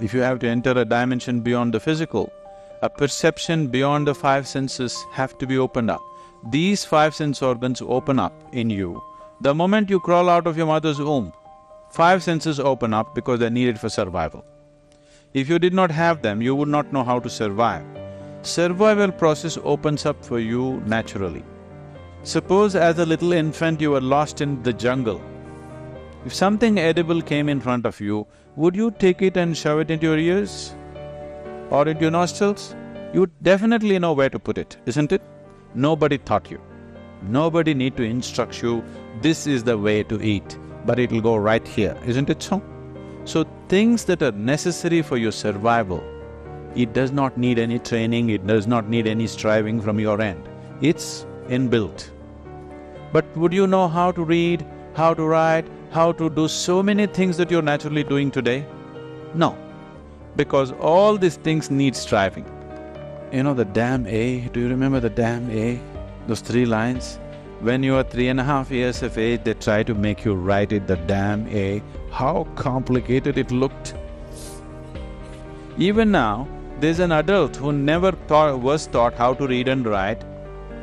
if you have to enter a dimension beyond the physical, a perception beyond the five senses have to be opened up. These five sense organs open up in you. The moment you crawl out of your mother's womb, five senses open up because they're needed for survival. If you did not have them, you would not know how to survive. Survival process opens up for you naturally. Suppose as a little infant you were lost in the jungle. If something edible came in front of you, would you take it and shove it into your ears? Or into your nostrils? You would definitely know where to put it, isn't it? Nobody taught you. Nobody need to instruct you, this is the way to eat, but it'll go right here, isn't it so? So things that are necessary for your survival, it does not need any training, it does not need any striving from your end. It's inbuilt. But would you know how to read, how to write, how to do so many things that you're naturally doing today? No, because all these things need striving. You know the damn A, do you remember the damn A? Those 3 lines? When you are 3.5 years of age, they try to make you write it, the damn A. How complicated it looked. Even now, there's an adult who never was taught how to read and write.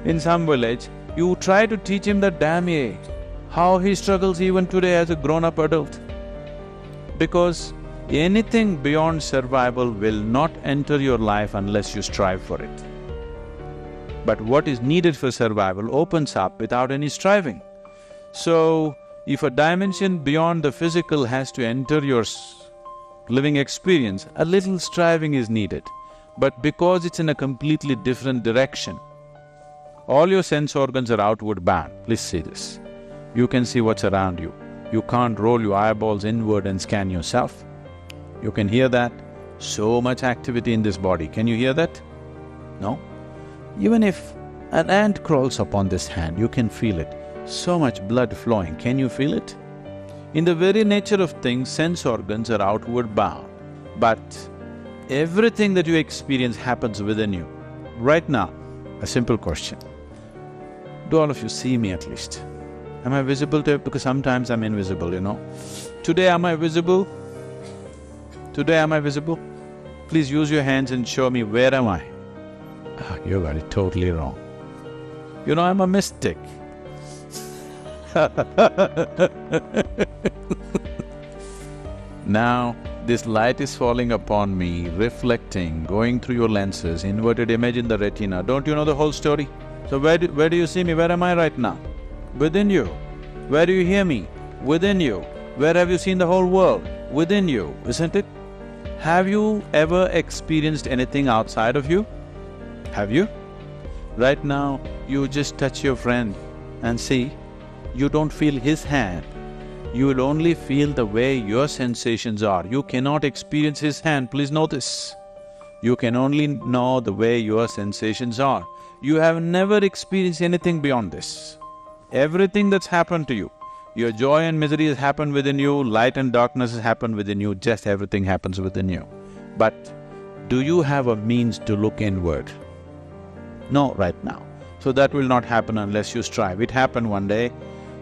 In some village, you try to teach him the damn A. How he struggles even today as a grown-up adult. Because anything beyond survival will not enter your life unless you strive for it. But what is needed for survival opens up without any striving. So, if a dimension beyond the physical has to enter your living experience, a little striving is needed. But because it's in a completely different direction, all your sense organs are outward bound. Please see this. You can see what's around you. You can't roll your eyeballs inward and scan yourself. You can hear that. So much activity in this body. Can you hear that? No? Even if an ant crawls upon this hand, you can feel it. So much blood flowing, can you feel it? In the very nature of things, sense organs are outward bound. But everything that you experience happens within you. Right now, a simple question. Do all of you see me at least? Am I visible to you? Because sometimes I'm invisible, you know. Today am I visible? Today am I visible? Please use your hands and show me where am I? Ah, you got it totally wrong. You know, I'm a mystic. Now, this light is falling upon me, reflecting, going through your lenses, inverted image in the retina. Don't you know the whole story? So where do you see me? Where am I right now? Within you. Where do you hear me? Within you. Where have you seen the whole world? Within you, isn't it? Have you ever experienced anything outside of you? Have you? Right now, you just touch your friend and see, you don't feel his hand. You will only feel the way your sensations are. You cannot experience his hand, please know this. You can only know the way your sensations are. You have never experienced anything beyond this. Everything that's happened to you, your joy and misery has happened within you, light and darkness has happened within you, just everything happens within you. But do you have a means to look inward? No, right now. So that will not happen unless you strive. It happened one day,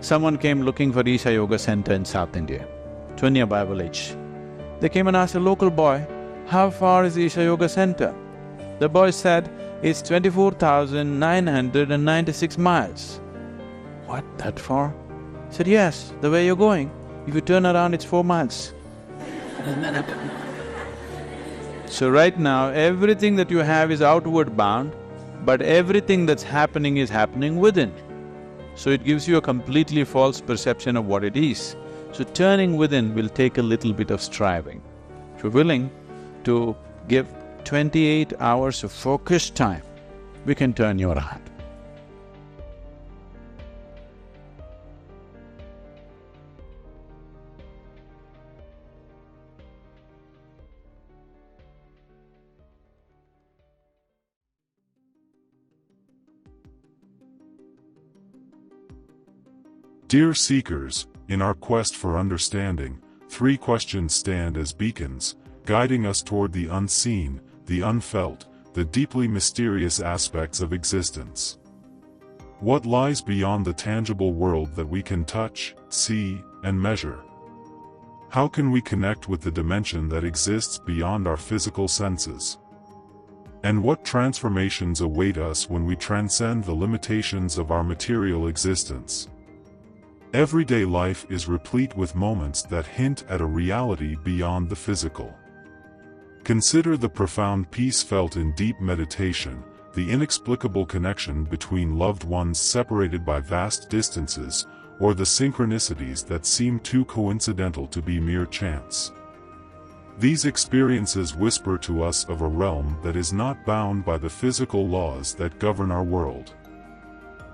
someone came looking for Isha Yoga Center in South India, to a nearby village. They came and asked a local boy, how far is Isha Yoga Center? The boy said, it's 24,996 miles. What, that far? He said, yes, the way you're going, if you turn around it's 4 miles. So right now, everything that you have is outward bound, but everything that's happening is happening within. So it gives you a completely false perception of what it is. So turning within will take a little bit of striving. If you're willing to give 28 hours of focused time, we can turn your heart. Dear seekers, in our quest for understanding, 3 questions stand as beacons, guiding us toward the unseen, the unfelt, the deeply mysterious aspects of existence. What lies beyond the tangible world that we can touch, see, and measure? How can we connect with the dimension that exists beyond our physical senses? And what transformations await us when we transcend the limitations of our material existence? Everyday life is replete with moments that hint at a reality beyond the physical. Consider the profound peace felt in deep meditation, the inexplicable connection between loved ones separated by vast distances, or the synchronicities that seem too coincidental to be mere chance. These experiences whisper to us of a realm that is not bound by the physical laws that govern our world.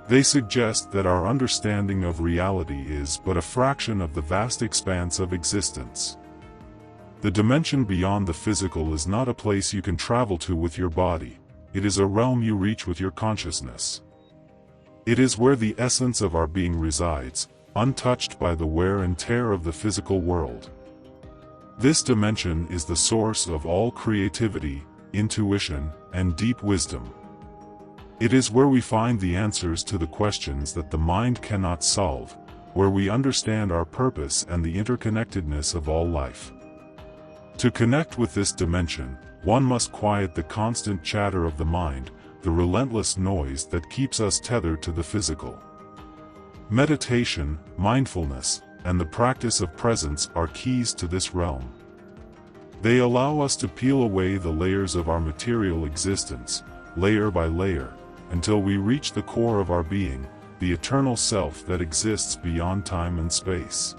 They suggest that our understanding of reality is but a fraction of the vast expanse of existence. The dimension beyond the physical is not a place you can travel to with your body, it is a realm you reach with your consciousness. It is where the essence of our being resides, untouched by the wear and tear of the physical world. This dimension is the source of all creativity, intuition, and deep wisdom. It is where we find the answers to the questions that the mind cannot solve, where we understand our purpose and the interconnectedness of all life. To connect with this dimension, one must quiet the constant chatter of the mind, the relentless noise that keeps us tethered to the physical. Meditation, mindfulness, and the practice of presence are keys to this realm. They allow us to peel away the layers of our material existence, layer by layer, until we reach the core of our being, the eternal self that exists beyond time and space.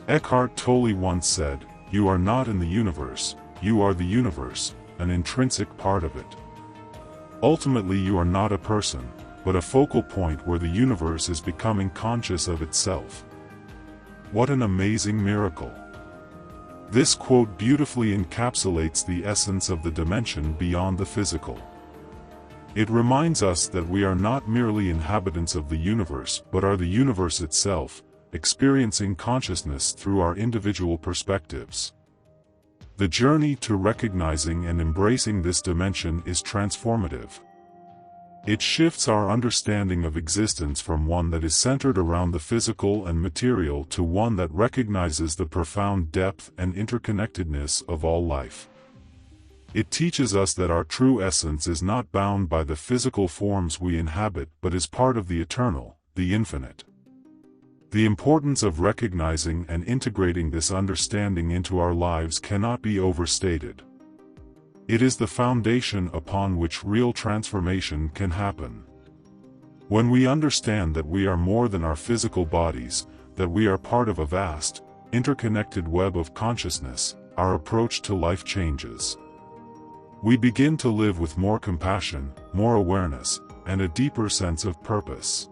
Eckhart Tolle once said, "You are not in the universe, you are the universe, an intrinsic part of it." Ultimately, you are not a person, but a focal point where the universe is becoming conscious of itself. What an amazing miracle! This quote beautifully encapsulates the essence of the dimension beyond the physical. It reminds us that we are not merely inhabitants of the universe but are the universe itself, experiencing consciousness through our individual perspectives. The journey to recognizing and embracing this dimension is transformative. It shifts our understanding of existence from one that is centered around the physical and material to one that recognizes the profound depth and interconnectedness of all life. It teaches us that our true essence is not bound by the physical forms we inhabit but is part of the eternal, the infinite. The importance of recognizing and integrating this understanding into our lives cannot be overstated. It is the foundation upon which real transformation can happen. When we understand that we are more than our physical bodies, that we are part of a vast, interconnected web of consciousness, our approach to life changes. We begin to live with more compassion, more awareness, and a deeper sense of purpose.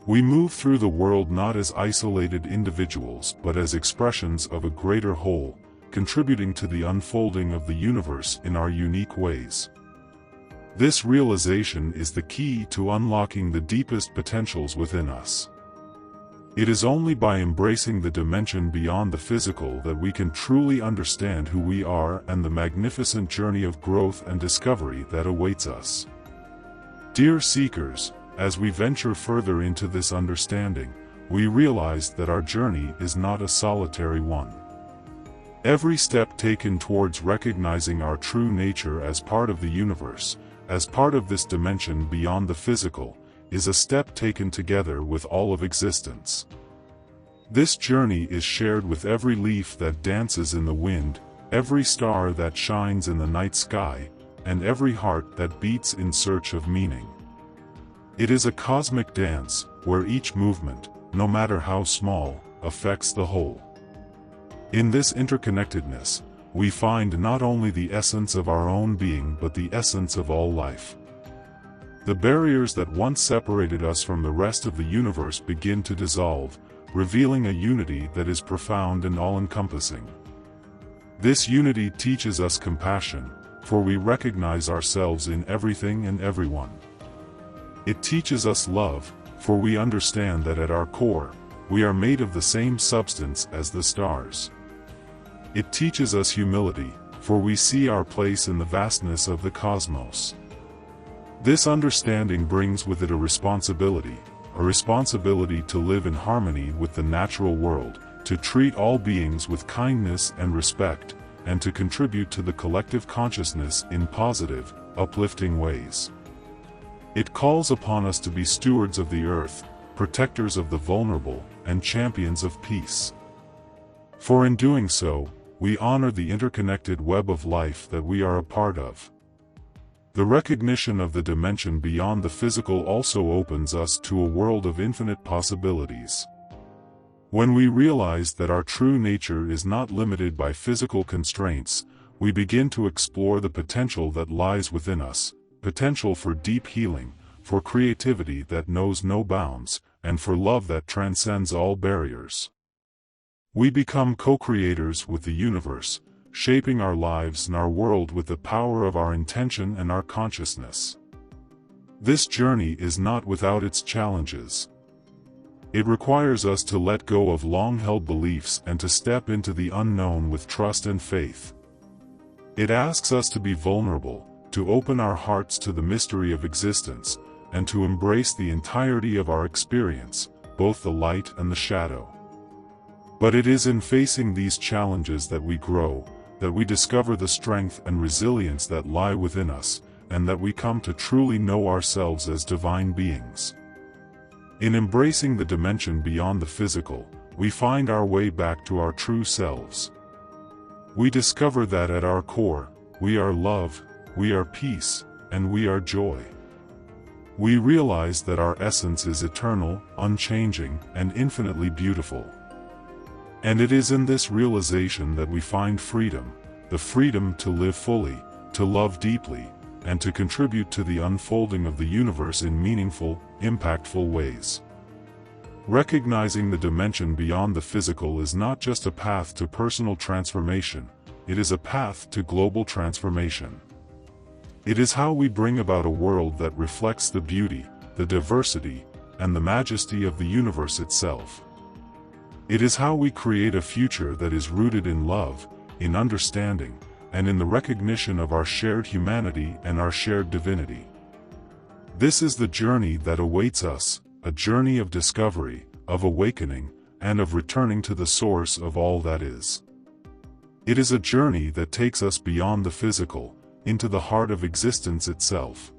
We move through the world not as isolated individuals but as expressions of a greater whole, contributing to the unfolding of the universe in our unique ways. This realization is the key to unlocking the deepest potentials within us. It is only by embracing the dimension beyond the physical that we can truly understand who we are and the magnificent journey of growth and discovery that awaits us. Dear seekers, as we venture further into this understanding, we realize that our journey is not a solitary one. Every step taken towards recognizing our true nature as part of the universe, as part of this dimension beyond the physical, is a step taken together with all of existence. This journey is shared with every leaf that dances in the wind, every star that shines in the night sky, and every heart that beats in search of meaning. It is a cosmic dance, where each movement, no matter how small, affects the whole. In this interconnectedness, we find not only the essence of our own being but the essence of all life. The barriers that once separated us from the rest of the universe begin to dissolve, revealing a unity that is profound and all-encompassing. This unity teaches us compassion, for we recognize ourselves in everything and everyone. It teaches us love, for we understand that at our core, we are made of the same substance as the stars. It teaches us humility, for we see our place in the vastness of the cosmos. This understanding brings with it a responsibility to live in harmony with the natural world, to treat all beings with kindness and respect, and to contribute to the collective consciousness in positive, uplifting ways. It calls upon us to be stewards of the earth, protectors of the vulnerable, and champions of peace. For in doing so, we honor the interconnected web of life that we are a part of. The recognition of the dimension beyond the physical also opens us to a world of infinite possibilities. When we realize that our true nature is not limited by physical constraints, we begin to explore the potential that lies within us, potential for deep healing, for creativity that knows no bounds, and for love that transcends all barriers. We become co-creators with the universe, shaping our lives and our world with the power of our intention and our consciousness. This journey is not without its challenges. It requires us to let go of long-held beliefs and to step into the unknown with trust and faith. It asks us to be vulnerable, to open our hearts to the mystery of existence, and to embrace the entirety of our experience, both the light and the shadow. But it is in facing these challenges that we grow, that we discover the strength and resilience that lie within us, and that we come to truly know ourselves as divine beings. In embracing the dimension beyond the physical, we find our way back to our true selves. We discover that at our core, we are love, we are peace, and we are joy. We realize that our essence is eternal, unchanging, and infinitely beautiful. And it is in this realization that we find freedom, the freedom to live fully, to love deeply, and to contribute to the unfolding of the universe in meaningful, impactful ways. Recognizing the dimension beyond the physical is not just a path to personal transformation, it is a path to global transformation. It is how we bring about a world that reflects the beauty, the diversity, and the majesty of the universe itself. It is how we create a future that is rooted in love, in understanding, and in the recognition of our shared humanity and our shared divinity. This is the journey that awaits us, a journey of discovery, of awakening, and of returning to the source of all that is. It is a journey that takes us beyond the physical, into the heart of existence itself.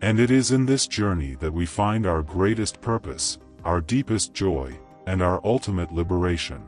And it is in this journey that we find our greatest purpose, our deepest joy, and our ultimate liberation.